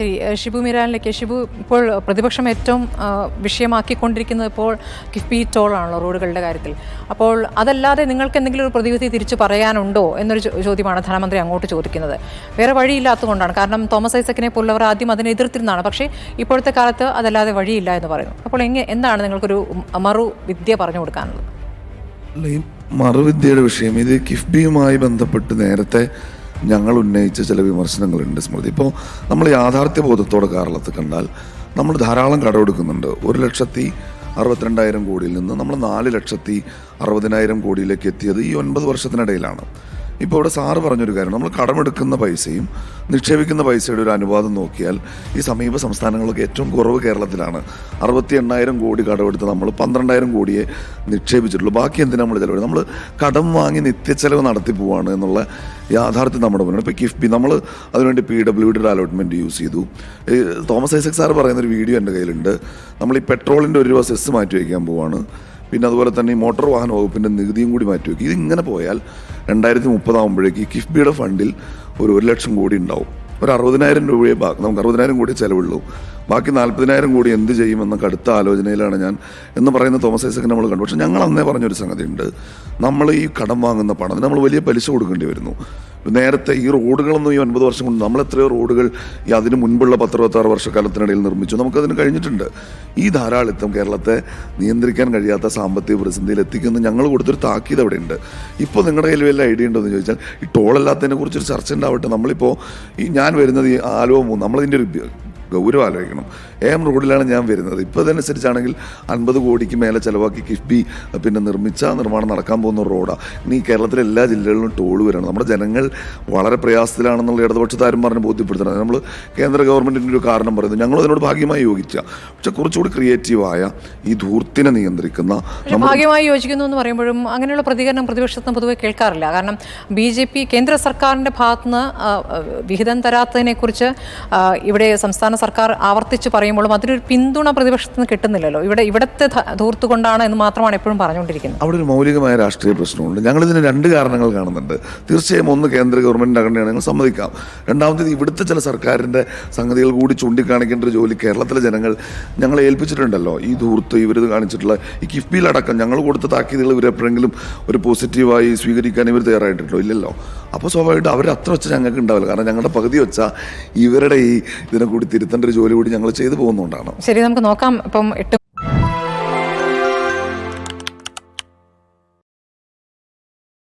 ശരി, ഷിബു മീരാനിലേക്ക്. ഷിബു, ഇപ്പോൾ പ്രതിപക്ഷം ഏറ്റവും വിഷയമാക്കിക്കൊണ്ടിരിക്കുന്നത് ഇപ്പോൾ കിഫ്ബി ടോളാണല്ലോ റോഡുകളുടെ കാര്യത്തിൽ. അപ്പോൾ അതല്ലാതെ നിങ്ങൾക്ക് എന്തെങ്കിലും ഒരു പ്രതിവിധി തിരിച്ചു പറയാനുണ്ടോ എന്നൊരു ചോദ്യമാണ് ധനമന്ത്രി അങ്ങോട്ട് ചോദിക്കുന്നത്. വേറെ വഴിയില്ലാത്തതുകൊണ്ടാണ്. കാരണം തോമസ് ഐസക്കിനെ പോലുള്ളവർ ആദ്യം അതിനെ എതിർത്തിരുന്നതാണ്. പക്ഷേ ഇപ്പോഴത്തെ കാലത്ത് അതല്ലാതെ വഴിയില്ല എന്ന് പറയുന്നു. അപ്പോൾ എന്താണ് നിങ്ങൾക്കൊരു മറുവിദ്യ പറഞ്ഞു കൊടുക്കാനുള്ളത്? ഈ മറുവിദ്യയുടെ വിഷയം, ഇത് കിഫ്ബിയുമായി ബന്ധപ്പെട്ട് നേരത്തെ ഞങ്ങൾ ഉന്നയിച്ച ചില വിമർശനങ്ങളുണ്ട് സ്മൃതി. ഇപ്പോൾ നമ്മൾ യാഥാർത്ഥ്യബോധത്തോടെ കേരളത്തിൽ കണ്ടാൽ നമ്മൾ ധാരാളം കടമെടുക്കുന്നുണ്ട്. 1,62,000 കോടിയിൽ നിന്ന് നമ്മൾ 4,60,000 കോടിയിലേക്ക് എത്തിയത് ഈ 9 വർഷത്തിനിടയിലാണ്. ഇപ്പോൾ ഇവിടെ സാറ് പറഞ്ഞൊരു കാര്യം, നമ്മൾ കടമെടുക്കുന്ന പൈസയും നിക്ഷേപിക്കുന്ന പൈസയുടെ ഒരു അനുപാതം നോക്കിയാൽ ഈ സമീപ സംസ്ഥാനങ്ങളൊക്കെ ഏറ്റവും കുറവ് കേരളത്തിലാണ്. 68,000 കോടി കടമെടുത്ത് നമ്മൾ 12,000 കോടിയെ നിക്ഷേപിച്ചിട്ടുള്ളൂ. ബാക്കി എന്തിനാ നമ്മൾ ചിലവ്? നമ്മൾ കടം വാങ്ങി നിത്യച്ചെലവ് നടത്തി പോവാണ് എന്നുള്ള യാഥാർത്ഥ്യം നമ്മുടെ മുന്നിൽ. ഇപ്പോൾ കിഫ്ബി നമ്മൾ അതിനുവേണ്ടി PWDയുടെ അലോട്ട്മെൻറ്റ് യൂസ് ചെയ്തു. തോമസ് ഐസക് സാർ പറയുന്നൊരു വീഡിയോ എൻ്റെ കയ്യിലുണ്ട്. നമ്മൾ ഈ പെട്രോളിൻ്റെ 1 രൂപ സെസ് മാറ്റി വയ്ക്കാൻ പോവാണ്. പിന്നെ അതുപോലെ തന്നെ ഈ മോട്ടോർ വാഹന വകുപ്പിൻ്റെ നികുതിയും കൂടി മാറ്റിവെക്കും. ഇതിങ്ങനെ പോയാൽ 2030 ആകുമ്പോഴേക്ക് കിഫ്ബിയുടെ ഫണ്ടിൽ ഒരു 1,00,000 കോടി ഉണ്ടാവും. ഒരു 60,000 രൂപയെ നമുക്ക് 60,000 കോടി ചിലവുള്ളൂ. ബാക്കി 40,000 കോടി എന്ത് ചെയ്യുമെന്നൊക്കെ അടുത്ത ആലോചനയിലാണ് ഞാൻ എന്ന് പറയുന്ന തോമസ് ഐസക്കിനെ നമ്മൾ കണ്ടു. പക്ഷെ ഞങ്ങൾ അന്നേ പറഞ്ഞൊരു സംഗതിയുണ്ട്, നമ്മൾ ഈ കടം വാങ്ങുന്ന പണം നമ്മൾ വലിയ പലിശ കൊടുക്കേണ്ടി വരുന്നു. നേരത്തെ ഈ റോഡുകളൊന്നും ഈ 9 വർഷം കൊണ്ട് നമ്മൾ എത്രയോ റോഡുകൾ ഈ അതിന് മുൻപുള്ള 10-26 വർഷക്കാലത്തിനിടയിൽ നിർമ്മിച്ചു. നമുക്കതിന് കഴിഞ്ഞിട്ടുണ്ട്. ഈ ധാരാളിത്തം കേരളത്തെ നിയന്ത്രിക്കാൻ കഴിയാത്ത സാമ്പത്തിക പ്രതിസന്ധിയിൽ എത്തിക്കുന്ന ഞങ്ങൾ കൊടുത്തൊരു താക്കീത് അവിടെ ഉണ്ട്. ഇപ്പോൾ നിങ്ങളുടെ കയ്യിൽ വല്ല ഐഡിയ ഉണ്ടോ എന്ന് ചോദിച്ചാൽ, ഈ ടോളല്ലാത്തതിനെ കുറിച്ചൊരു ചർച്ച ഉണ്ടാവട്ടെ. നമ്മളിപ്പോൾ ഞാൻ വരുന്നത് ഈ ആലുവ 3, നമ്മളതിൻ്റെ ഒരു ഗൗരവം ആലോചിക്കണം. റോഡിലാണ് ഞാൻ വരുന്നത്. ഇപ്പോൾ അതനുസരിച്ചാണെങ്കിൽ 50 കോടിക്ക് മേലെ ചിലവാക്കി കിഫ്ബി പിന്നെ നിർമ്മാണം നടക്കാൻ പോകുന്ന റോഡാണ്. ഇനി കേരളത്തിലെ എല്ലാ ജില്ലകളിലും ടോൾ വരണം. നമ്മുടെ ജനങ്ങൾ വളരെ പ്രയാസത്തിലാണെന്നുള്ള ഇടതുപക്ഷത്താരും പറഞ്ഞ് ബോധ്യപ്പെടുത്തണം. നമ്മൾ കേന്ദ്ര ഗവൺമെൻറ്റിൻ്റെ ഒരു കാരണം പറയുന്നു, ഞങ്ങൾ അതിനോട് ഭാഗ്യമായി യോജിച്ച, പക്ഷെ കുറച്ചുകൂടി ക്രിയേറ്റീവായ ഈ ധൂർത്തിനെ നിയന്ത്രിക്കുന്ന ഭാഗ്യമായി യോജിക്കുന്നു എന്ന് പറയുമ്പോഴും അങ്ങനെയുള്ള പ്രതികരണം പ്രതിപക്ഷത്തിന് പൊതുവെ കേൾക്കാറില്ല. കാരണം BJP കേന്ദ്ര സർക്കാരിൻ്റെ ഭാഗത്തുനിന്ന് വിഹിതം തരാത്തതിനെക്കുറിച്ച് ഇവിടെ സംസ്ഥാന സർക്കാർ ആവർത്തിച്ച് പറയുമ്പോഴും അതിനൊരു പിന്തുണ പ്രതിപക്ഷത്തിന് കിട്ടുന്നില്ലല്ലോ. ഇവിടത്തെ ധൂർത്ത് കൊണ്ടാണ് എന്ന് മാത്രമാണ് എപ്പോഴും പറഞ്ഞുകൊണ്ടിരിക്കുന്നത്. അവിടെ ഒരു മൗലികമായ രാഷ്ട്രീയ പ്രശ്നമുണ്ട്. ഞങ്ങളിതിന് 2 കാരണങ്ങൾ കാണുന്നുണ്ട്. തീർച്ചയായും ഒന്ന്, കേന്ദ്ര ഗവൺമെൻറ്റിൻ്റെ അകണ്ടെയാണെങ്കിൽ സമ്മതിക്കാം. രണ്ടാമത്തേത്, ഇവിടുത്തെ ചില സർക്കാരിൻ്റെ സംഗതികൾ കൂടി ചൂണ്ടിക്കാണിക്കേണ്ട ഒരു ജോലി കേരളത്തിലെ ജനങ്ങൾ ഞങ്ങളെ ഏൽപ്പിച്ചിട്ടുണ്ടല്ലോ. ഈ ധൂർത്ത് ഇവരിത് കാണിച്ചിട്ടുള്ള ഈ കിഫ്ബിയിലടക്കം ഞങ്ങൾ കൊടുത്ത താക്കീതുകൾ ഇവരെപ്പോഴെങ്കിലും ഒരു പോസിറ്റീവായി സ്വീകരിക്കാൻ ഇവർ തയ്യാറായിട്ടുണ്ടോ? ഇല്ലല്ലോ. അപ്പോൾ സ്വാഭാവികമായിട്ട് അവർ അത്ര വെച്ചാൽ ഞങ്ങൾക്ക് ഉണ്ടാവില്ല. കാരണം ഞങ്ങളുടെ പകുതി വെച്ചാൽ ഇവരുടെ ഇതിനെ കൂടി തിരുത്തേണ്ട ഒരു ജോലി കൂടി ഞങ്ങൾ ചെയ്തു പോകുന്നതുകൊണ്ടാണ്. ശരി, നമുക്ക് നോക്കാം. ഇപ്പം 8